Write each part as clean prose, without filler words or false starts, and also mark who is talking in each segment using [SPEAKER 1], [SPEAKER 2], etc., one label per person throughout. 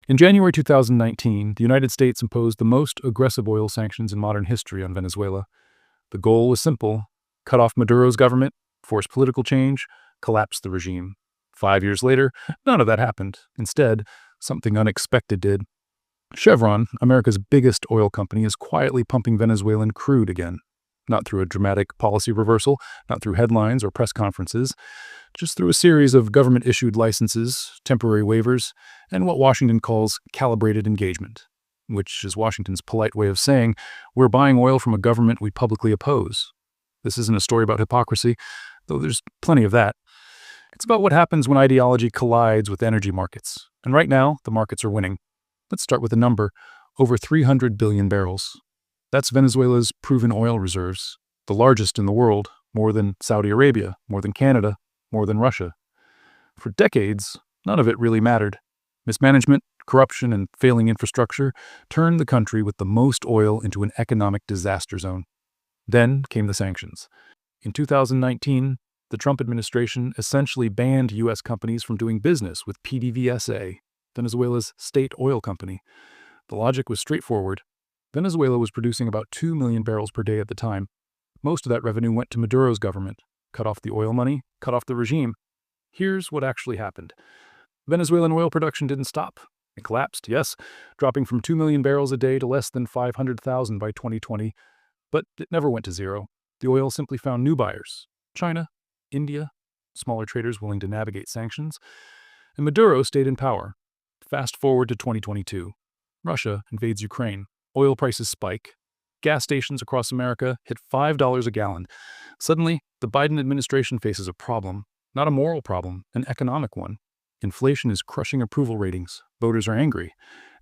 [SPEAKER 1] In January 2019, the United States imposed the most aggressive oil sanctions in modern history on Venezuela. The goal was simple: cut off Maduro's government, force political change, collapse the regime. 5 years later, none of that happened. Instead, something unexpected did. Chevron, America's biggest oil company, is quietly pumping Venezuelan crude again. Not through a dramatic policy reversal, not through headlines or press conferences, just through a series of government-issued licenses, temporary waivers, and what Washington calls calibrated engagement, which is Washington's polite way of saying, we're buying oil from a government we publicly oppose. This isn't a story about hypocrisy, though there's plenty of that. It's about what happens when ideology collides with energy markets. And right now, the markets are winning. Let's start with a number: over 300 billion barrels. That's Venezuela's proven oil reserves, the largest in the world, more than Saudi Arabia, more than Canada, more than Russia. For decades, none of it really mattered. Mismanagement, corruption, and failing infrastructure turned the country with the most oil into an economic disaster zone. Then came the sanctions. In 2019, the Trump administration essentially banned U.S. companies from doing business with PDVSA, Venezuela's state oil company. The logic was straightforward. Venezuela was producing about 2 million barrels per day at the time. Most of that revenue went to Maduro's government. Cut off the oil money, cut off the regime. Here's what actually happened. Venezuelan oil production didn't stop. It collapsed, yes, dropping from 2 million barrels a day to less than 500,000 by 2020. But it never went to zero. The oil simply found new buyers: China, India, smaller traders willing to navigate sanctions. And Maduro stayed in power. Fast forward to 2022. Russia invades Ukraine. Oil prices spike. Gas stations across America hit $5 a gallon. Suddenly, the Biden administration faces a problem. Not a moral problem, an economic one. Inflation is crushing approval ratings. Voters are angry.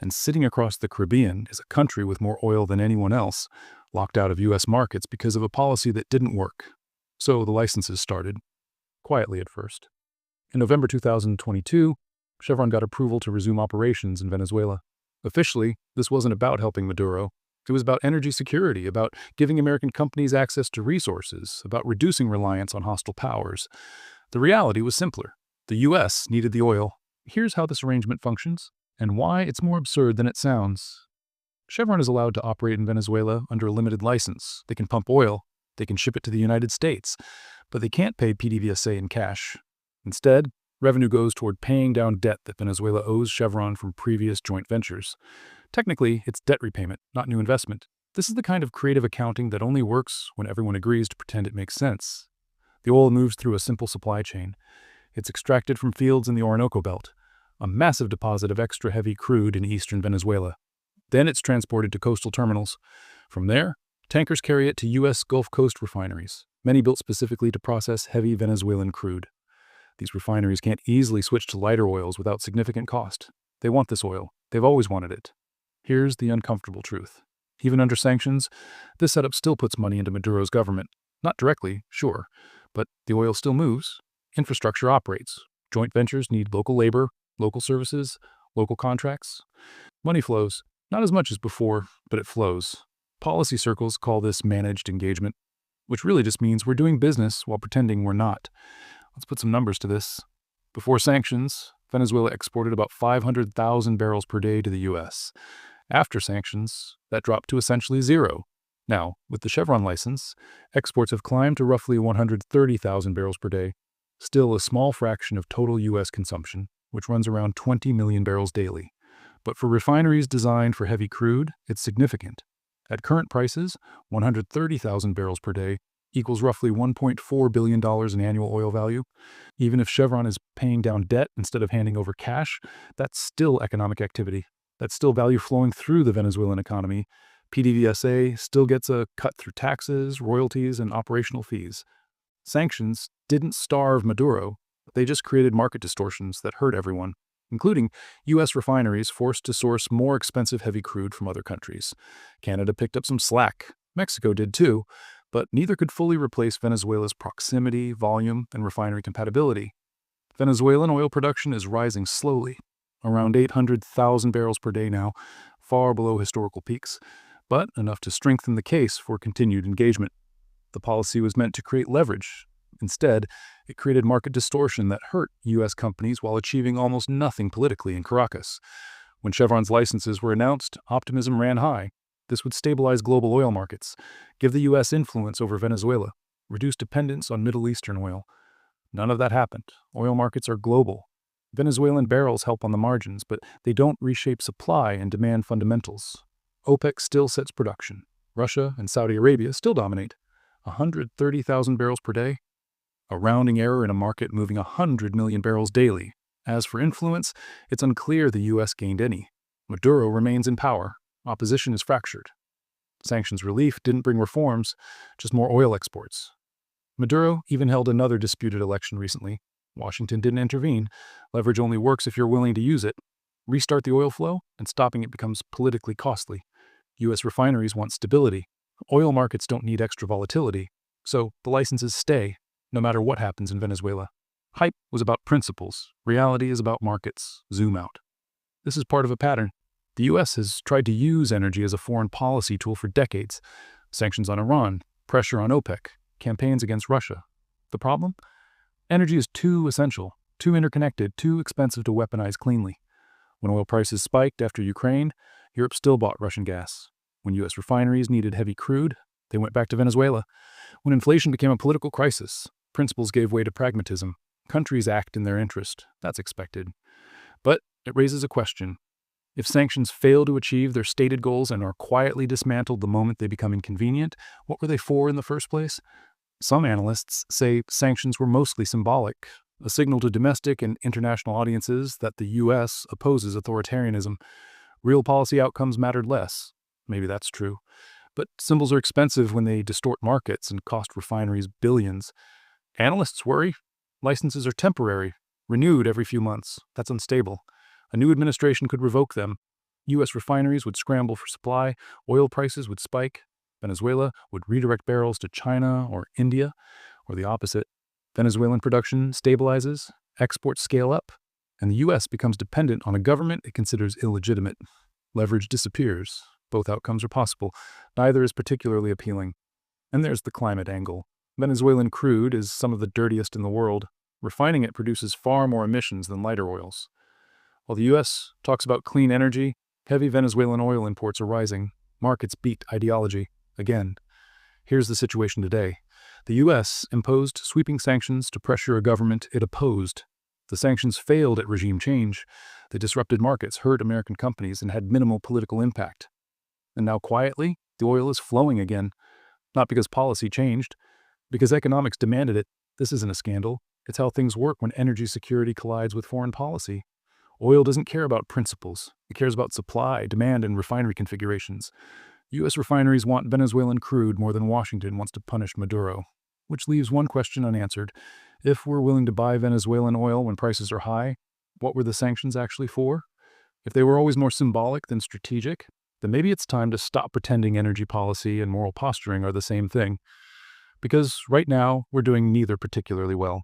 [SPEAKER 1] And sitting across the Caribbean is a country with more oil than anyone else, locked out of U.S. markets because of a policy that didn't work. So the licenses started, quietly at first. In November 2022, Chevron got approval to resume operations in Venezuela. Officially, this wasn't about helping Maduro. It was about energy security, about giving American companies access to resources, about reducing reliance on hostile powers. The reality was simpler. The U.S. needed the oil. Here's how this arrangement functions, and why it's more absurd than it sounds. Chevron is allowed to operate in Venezuela under a limited license. They can pump oil. They can ship it to the United States. But they can't pay PDVSA in cash. Instead, revenue goes toward paying down debt that Venezuela owes Chevron from previous joint ventures. Technically, it's debt repayment, not new investment. This is the kind of creative accounting that only works when everyone agrees to pretend it makes sense. The oil moves through a simple supply chain. It's extracted from fields in the Orinoco Belt, a massive deposit of extra heavy crude in eastern Venezuela. Then it's transported to coastal terminals. From there, tankers carry it to U.S. Gulf Coast refineries, many built specifically to process heavy Venezuelan crude. These refineries can't easily switch to lighter oils without significant cost. They want this oil. They've always wanted it. Here's the uncomfortable truth. Even under sanctions, this setup still puts money into Maduro's government. Not directly, sure, but the oil still moves. Infrastructure operates. Joint ventures need local labor, local services, local contracts. Money flows. Not as much as before, but it flows. Policy circles call this managed engagement, which really just means we're doing business while pretending we're not. Let's put some numbers to this. Before sanctions, Venezuela exported about 500,000 barrels per day to the U.S. After sanctions, that dropped to essentially zero. Now, with the Chevron license, exports have climbed to roughly 130,000 barrels per day, still a small fraction of total U.S. consumption, which runs around 20 million barrels daily. But for refineries designed for heavy crude, it's significant. At current prices, 130,000 barrels per day equals roughly $1.4 billion in annual oil value. Even if Chevron is paying down debt instead of handing over cash, that's still economic activity. That's still value flowing through the Venezuelan economy. PDVSA still gets a cut through taxes, royalties, and operational fees. Sanctions didn't starve Maduro. They just created market distortions that hurt everyone, including U.S. refineries forced to source more expensive heavy crude from other countries. Canada picked up some slack. Mexico did too. But neither could fully replace Venezuela's proximity, volume, and refinery compatibility. Venezuelan oil production is rising slowly, around 800,000 barrels per day now, far below historical peaks, but enough to strengthen the case for continued engagement. The policy was meant to create leverage. Instead, it created market distortion that hurt U.S. companies while achieving almost nothing politically in Caracas. When Chevron's licenses were announced, optimism ran high. This would stabilize global oil markets, give the U.S. influence over Venezuela, reduce dependence on Middle Eastern oil. None of that happened. Oil markets are global. Venezuelan barrels help on the margins, but they don't reshape supply and demand fundamentals. OPEC still sets production. Russia and Saudi Arabia still dominate. 130,000 barrels per day? A rounding error in a market moving 100 million barrels daily. As for influence, it's unclear the U.S. gained any. Maduro remains in power. Opposition is fractured. Sanctions relief didn't bring reforms, just more oil exports. Maduro even held another disputed election recently. Washington didn't intervene. Leverage only works if you're willing to use it. Restart the oil flow, and stopping it becomes politically costly. U.S. refineries want stability. Oil markets don't need extra volatility. So the licenses stay, no matter what happens in Venezuela. Hype was about principles. Reality is about markets. Zoom out. This is part of a pattern. The U.S. has tried to use energy as a foreign policy tool for decades. Sanctions on Iran, pressure on OPEC, campaigns against Russia. The problem? Energy is too essential, too interconnected, too expensive to weaponize cleanly. When oil prices spiked after Ukraine, Europe still bought Russian gas. When U.S. refineries needed heavy crude, they went back to Venezuela. When inflation became a political crisis, principles gave way to pragmatism. Countries act in their interest. That's expected. But it raises a question. If sanctions fail to achieve their stated goals and are quietly dismantled the moment they become inconvenient, what were they for in the first place? Some analysts say sanctions were mostly symbolic, a signal to domestic and international audiences that the U.S. opposes authoritarianism. Real policy outcomes mattered less. Maybe that's true. But symbols are expensive when they distort markets and cost refineries billions. Analysts worry. Licenses are temporary, renewed every few months. That's unstable. A new administration could revoke them. U.S. refineries would scramble for supply, oil prices would spike, Venezuela would redirect barrels to China or India, or the opposite. Venezuelan production stabilizes, exports scale up, and the U.S. becomes dependent on a government it considers illegitimate. Leverage disappears. Both outcomes are possible. Neither is particularly appealing. And there's the climate angle. Venezuelan crude is some of the dirtiest in the world. Refining it produces far more emissions than lighter oils. While the U.S. talks about clean energy, heavy Venezuelan oil imports are rising. Markets beat ideology. Again, here's the situation today. The U.S. imposed sweeping sanctions to pressure a government it opposed. The sanctions failed at regime change. They disrupted markets, hurt American companies, and had minimal political impact. And now quietly, the oil is flowing again. Not because policy changed, because economics demanded it. This isn't a scandal. It's how things work when energy security collides with foreign policy. Oil doesn't care about principles. It cares about supply, demand, and refinery configurations. U.S. refineries want Venezuelan crude more than Washington wants to punish Maduro. Which leaves one question unanswered. If we're willing to buy Venezuelan oil when prices are high, what were the sanctions actually for? If they were always more symbolic than strategic, then maybe it's time to stop pretending energy policy and moral posturing are the same thing. Because right now, we're doing neither particularly well.